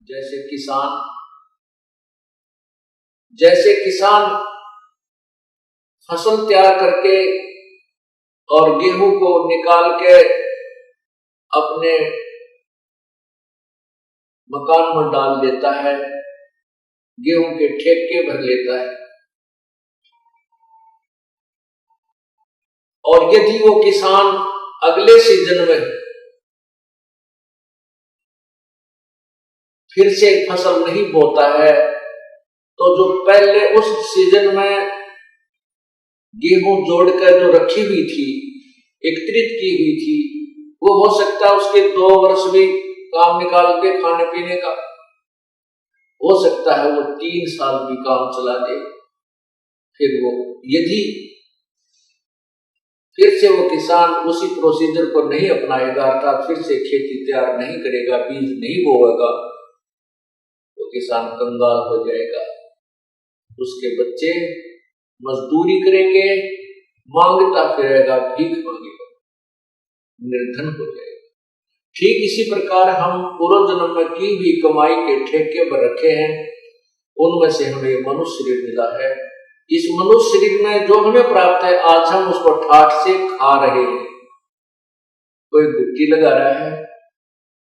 जैसे किसान फसल तैयार करके और गेहूं को निकाल के अपने मकान में डाल देता है, गेहूं के ठेके भर लेता है, और यदि वो किसान अगले सीजन में फिर से फसल नहीं बोता है, तो जो पहले उस सीजन में गेहूं जोड़कर जो रखी हुई थी, एकत्रित की हुई थी, वो हो सकता है उसके 2 वर्ष भी काम निकाल के खाने पीने का, हो सकता है वो 3 साल भी काम चला दे। फिर वो यदि फिर से वो किसान उसी प्रोसीजर को नहीं अपनाएगा, अर्थात फिर से खेती तैयार नहीं करेगा, बीज नहीं बोएगा, तो किसान कंगाल हो जाएगा। उसके बच्चे मजदूरी करेंगे, मांगता फिरेगा, भीख मांगेगा, निर्धन हो जाएगा। ठीक इसी प्रकार हम पूर्व जन्म में की हुई कमाई के ठेके पर रखे हैं, उनमें से हमें मनुष्य शरीर मिला है। इस मनुष्य शरीर में जो हमें प्राप्त है, आज हम उसको ठाठ से खा रहे हैं। कोई गुटकी लगा रहा है,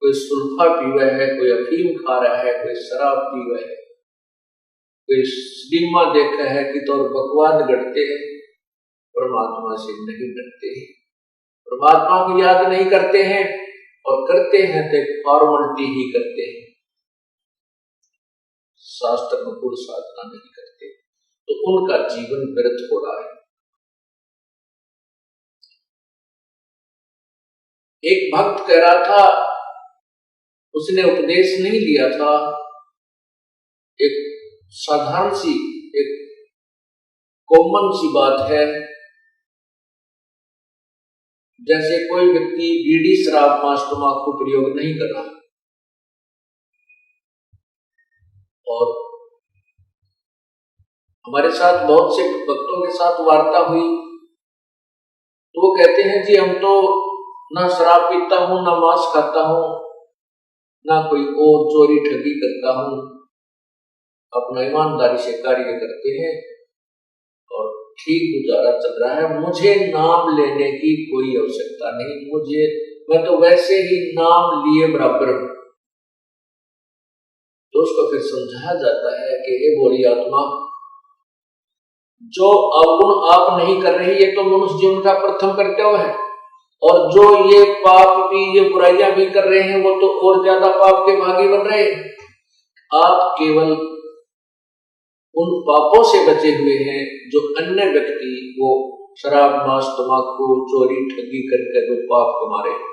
कोई सुल्फा पी रहा है, कोई अफीम खा रहा है, कोई शराब पी रहा है, कोई सिनेमा देखा है कि तो बकवाद गढ़ते हैं, परमात्मा से नहीं डरते हैं, परमात्मा को याद नहीं करते हैं, और करते हैं तो फॉर्मलिटी ही करते हैं, शास्त्र अनुकूल साधना नहीं करते, तो उनका जीवन व्यर्थ हो रहा है। एक भक्त कह रहा था, उसने उपदेश नहीं लिया था, एक साधारण सी, एक कॉमन सी बात है, जैसे कोई व्यक्ति बीड़ी, शराब, मांस, तंबाकू प्रयोग नहीं कर रहा, और हमारे साथ बहुत से भक्तों के साथ वार्ता हुई, तो वो कहते हैं जी हम तो ना शराब पीता हूं, ना मांस खाता हूं, ना कोई और चोरी ठगी करता हूं, अपना ईमानदारी से कार्य करते हैं और ठीक गुजारा चल रहा है, मुझे नाम लेने की कोई आवश्यकता नहीं, मैं तो वैसे ही नाम लिए बराबर हूं। तो उसको फिर समझाया जाता है कि हे भोली आत्मा, जो अवगुण आप नहीं कर रही, ये तो मनुष्य जीवन का प्रथम कर्तव्य है, और जो ये पाप भी, ये बुराइयां भी कर रहे हैं, वो तो और ज्यादा पाप के भागी बन रहे हैं। आप केवल उन पापों से बचे हुए हैं जो अन्य व्यक्ति वो शराब, मांस, तंबाकू, चोरी, ठगी करके जो पाप कमा रहे हैं,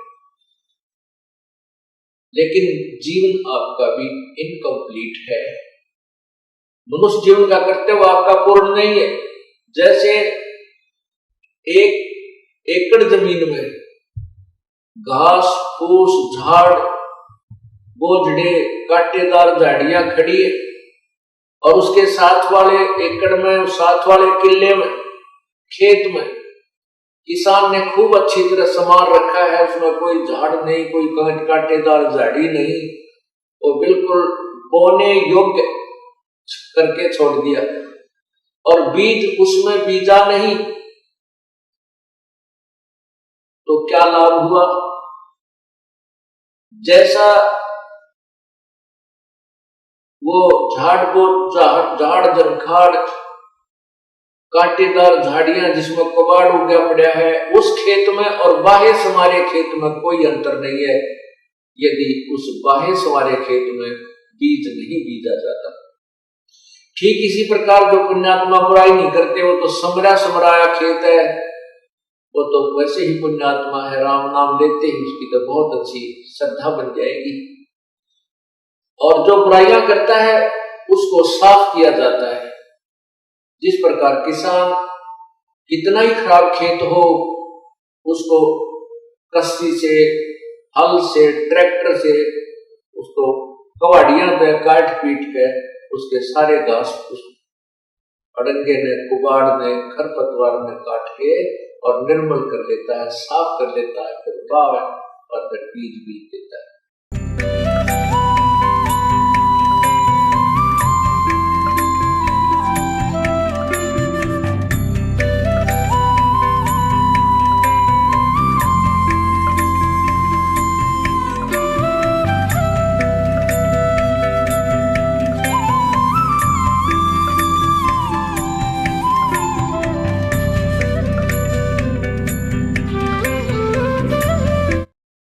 लेकिन जीवन आपका भी इनकम्प्लीट है। मनुष्य जीवन का कर्तव्य आपका पूर्ण नहीं है। जैसे 1 एकड़ जमीन में घास फूस, झाड़, बोझड़े, कांटेदार झाड़ियां खड़ी है, और उसके साथ वाले एकड़ में, साथ वाले किले में, खेत में किसान ने खूब अच्छी तरह संभाल रखा है, उसमें कोई झाड़ नहीं, कोई कांटेदार झाड़ी नहीं, और बिल्कुल बोने योग्य करके छोड़ दिया, और बीज उसमें बीजा नहीं, तो क्या लाभ हुआ? जैसा वो झाड़ जंखाड़, कांटेदार झाड़ियां जिसमें कबाड़ उगा पड़ा है, उस खेत में और बाहे समारे खेत में कोई अंतर नहीं है, यदि उस बाहे समारे खेत में बीज नहीं बीजा जाता। ठीक इसी प्रकार जो पुण्यात्मा बुराई नहीं करते, वो तो समरा समराया खेत है, वो तो वैसे ही पुण्यात्मा है, राम नाम लेते ही उसकी तो बहुत अच्छी श्रद्धा बन जाएगी। और जो बुराइयां करता है उसको साफ किया जाता है। जिस प्रकार किसान कितना ही खराब खेत हो, उसको कस्सी से, हल से, ट्रैक्टर से उसको कवाड़ियां पे काट पीट के उसके सारे घास उस अड़ंगे ने, कुबाड़ ने, खरपतवार ने काट के और निर्मल कर लेता है, साफ कर लेता है, फिर बाव और फिर बीज बीज देता है।